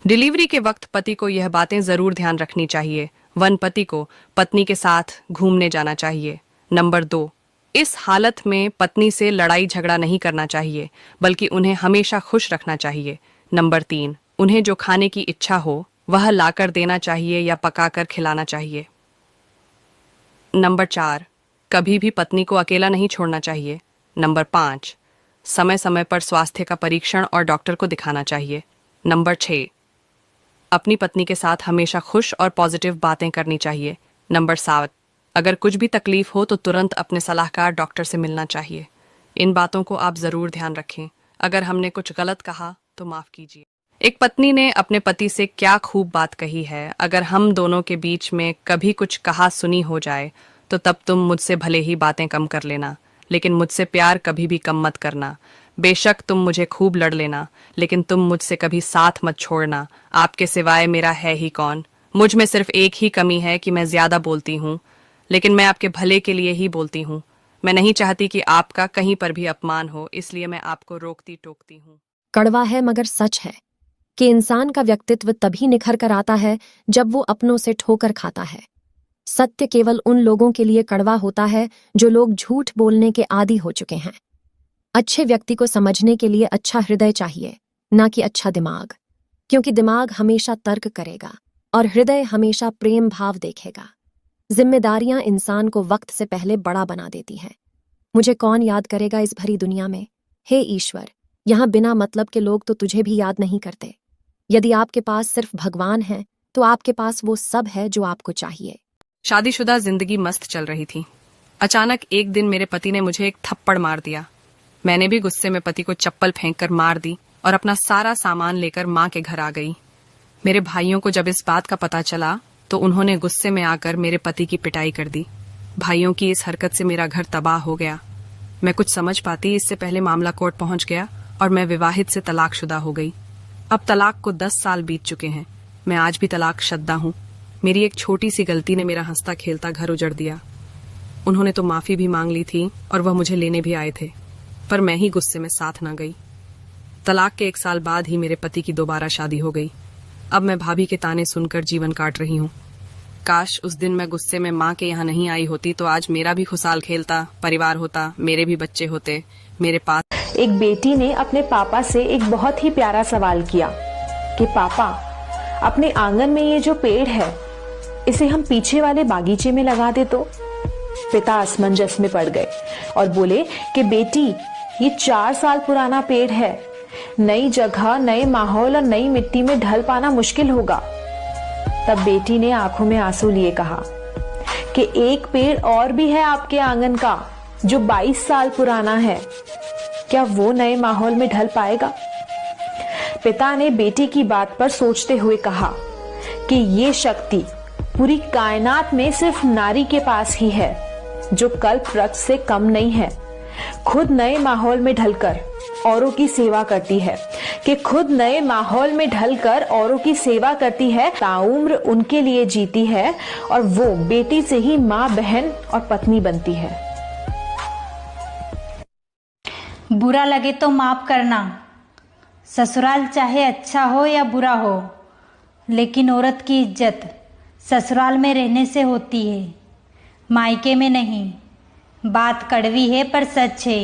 Delivery के वक्त पति को यह बातें जरूर ध्यान रखनी चाहिए। वन पति को पत्नी के साथ घूमने जाना चाहिए। नंबर 2, इस हालत में पत्नी से लड़ाई झगड़ा नहीं करना चाहिए, बल्कि उन्हें हमेशा खुश रखना चाहिए। नंबर 3, उन्हें जो खाने की इच्छा हो वह लाकर देना चाहिए या पकाकर खिलाना चाहिए। नंबर 4, कभी भी पत्नी को अकेला नहीं छोड़ना चाहिए। नंबर 5, समय समय पर स्वास्थ्य का परीक्षण और डॉक्टर को दिखाना चाहिए। नंबर 6, अपनी पत्नी के साथ हमेशा खुश और पॉजिटिव बातें करनी चाहिए। नंबर 7, अगर कुछ भी तकलीफ हो तो तुरंत अपने सलाहकार डॉक्टर से मिलना चाहिए। इन बातों को आप जरूर ध्यान रखें। अगर हमने कुछ गलत कहा तो माफ कीजिए। एक पत्नी ने अपने पति से क्या खूब बात कही है, अगर हम दोनों के बीच में कभी कुछ कहा सुनी हो जाए तो तब तुम मुझसे भले ही बातें कम कर लेना, लेकिन मुझसे प्यार कभी भी कम मत करना। बेशक तुम मुझे खूब लड़ लेना, लेकिन तुम मुझसे कभी साथ मत छोड़ना। आपके सिवाय मेरा है ही कौन। मुझ में सिर्फ एक ही कमी है कि मैं ज्यादा बोलती हूँ, लेकिन मैं आपके भले के लिए ही बोलती हूँ। मैं नहीं चाहती कि आपका कहीं पर भी अपमान हो, इसलिए मैं आपको रोकती टोकती हूँ। कड़वा है मगर सच है कि इंसान का व्यक्तित्व तभी निखर कर आता है जब वो अपनों से ठोकर खाता है। सत्य केवल उन लोगों के लिए कड़वा होता है जो लोग झूठ बोलने के आदी हो चुके हैं। अच्छे व्यक्ति को समझने के लिए अच्छा हृदय चाहिए, ना कि अच्छा दिमाग, क्योंकि दिमाग हमेशा तर्क करेगा और हृदय हमेशा प्रेम भाव देखेगा। जिम्मेदारियां इंसान को वक्त से पहले बड़ा बना देती हैं। मुझे कौन याद करेगा इस भरी दुनिया में? हे ईश्वर, यहाँ बिना मतलब के लोग तो तुझे भी याद नहीं करते। यदि आपके पास सिर्फ भगवान है तो आपके पास वो सब है जो आपको चाहिए। शादीशुदा जिंदगी मस्त चल रही थी। अचानक एक दिन मेरे पति ने मुझे एक थप्पड़ मार दिया। मैंने भी गुस्से में पति को चप्पल फेंककर मार दी और अपना सारा सामान लेकर माँ के घर आ गई। मेरे भाइयों को जब इस बात का पता चला तो उन्होंने गुस्से में आकर मेरे पति की पिटाई कर दी। भाइयों की इस हरकत से मेरा घर तबाह हो गया। मैं कुछ समझ पाती इससे पहले मामला कोर्ट पहुंच गया और मैं विवाहित से तलाकशुदा हो गई। अब तलाक को 10 साल बीत चुके हैं। मैं आज भी तलाक शुदा हूँ। मेरी एक छोटी सी गलती ने मेरा हंसता खेलता घर उजड़ दिया। उन्होंने तो माफी भी मांग ली थी और वह मुझे लेने भी आए थे, पर मैं ही गुस्से में साथ न गई। तलाक के 1 साल बाद ही मेरे पति की दोबारा शादी हो गई। अब मैं भाभी के ताने सुनकर जीवन काट रही हूँ। काश उस दिन मैं गुस्से में माँ के यहाँ नहीं आई होती तो आज मेरा भी खुशहाल खेलता परिवार होता, मेरे भी बच्चे होते मेरे पास। एक बेटी ने अपने पापा से एक बहुत ही प्यारा सवाल किया कि पापा, अपने आंगन में ये जो पेड़ है इसे हम पीछे वाले बागीचे में लगा दे तो? पिता असमंजस में पड़ गए और बोले कि बेटी, ये 4 साल पुराना पेड़ है। नई जगह, नए माहौल और नई मिट्टी में ढल पाना मुश्किल होगा। तब बेटी ने आंखों में आंसू लिए कहा कि एक पेड़ और भी है आपके आंगन का जो 22 साल पुराना है। क्या वो नए माहौल में ढल पाएगा? पिता ने बेटी की बात पर सोचते हुए कहा कि ये शक्ति पूरी कायनात में सिर्फ नारी के पास ही है, जो कल्प वृक्ष से कम नहीं है। खुद नए माहौल में ढलकर औरों की सेवा करती है कि खुद नए माहौल में ढलकर औरों की सेवा करती है, ताउम्र उनके लिए जीती है और वो बेटी से ही माँ, बहन और पत्नी बनती है। बुरा लगे तो माफ करना। ससुराल चाहे अच्छा हो या बुरा हो, लेकिन औरत की इज्जत ससुराल में रहने से होती है, मायके में नहीं। बात कड़वी है पर सच है।